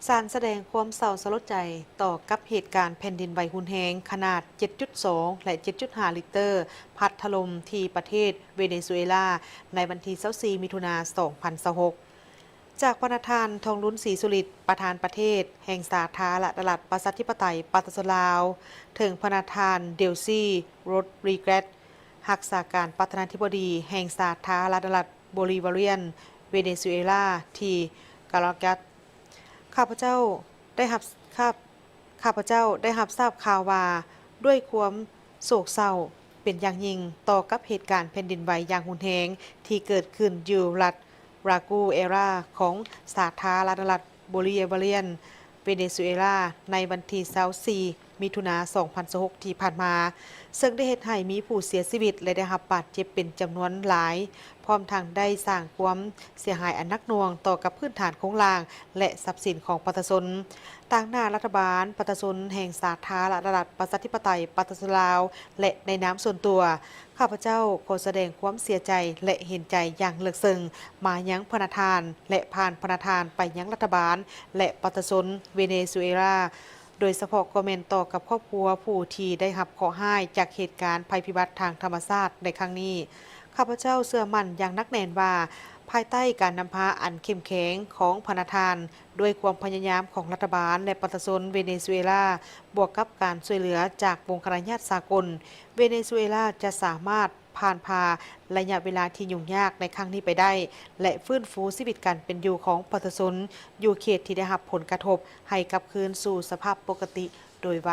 ศาลแสดงความเศร้าสลดใจต่อกับเหตุการณ์แผ่นดินไหวรุนแรงขนาด 7.2 และ 7.5 ลิกเตอร์ พัดถล่มที่ประเทศเวเนซุเอลาในวันที่24มิถุนายน2026จากประธานทองลุ้นศรีสุริตประธานประเทศ แห่งสาธารณรัฐประชาธิปไตยปาตสลาว ถึงประธานเดลซี่โรดริเกสรักษาการประธานาธิบดี แห่งสาธารณรัฐโบลิเวียนเวเนซุเอลาที่กาลากัสข้าพเจ้าได้รับข้าพเจ้าได้รับทราบข่าวว่าด้วยความโศกเศร้าเป็นอย่างยิ่งต่อกับเหตุการณ์แผ่นดินไหวอย่างรุนแรงที่เกิดขึ้นอยู่รัฐรากูเอราของสาธารณรัฐโบลิเวียนเวเนซุเอลาในวันที่24มิถุนายน2026ที่ผ่านมาซึ่งได้เฮ็ดให้มีผู้เสียชีวิตและได้รับบาดเจ็บเป็นจำนวนหลายพร้อมทั้งได้สร้างความเสียหายอันหนักหน่วงต่อกับพื้นฐานโครงสร้างและทรัพย์สินของประชาชนต่างหน้ารัฐบาลประชาชนแห่งสาธารณรัฐประชาธิปไตยปาตสลาวและในนามส่วนตัวข้าพเจ้าขอแสดงความเสียใจและเห็นใจอย่างลึกซึ้งมายังพระประธานและผ่านพระประธานไปยังรัฐบาลและประชาชนเวเนซุเอลาโดยเฉพาะคอมเมนต์ต่อกับครอบครัวผู้ที่ได้รับเคราะห์ร้ายจากเหตุการณ์ภัยพิบัติทางธรรมชาติในครั้งนี้ข้าพเจ้าเชื่อมั่นอย่างนักแน่นว่าภายใต้การนำพาอันเข้มแข็งของพระประธานด้วยความพยายามของรัฐบาลและประชาชนเวเนซุเอลาบวกกับการช่วยเหลือจากวงการญาติสากลเวเนซุเอลาจะสามารถผ่านพาระยะเวลาที่ยุ่งยากในครั้งนี้ไปได้และฟื้นฟูชีวิตการเป็นอยู่ของประชาชนอยู่เขตที่ได้รับผลกระทบให้กลับคืนสู่สภาพปกติโดยไว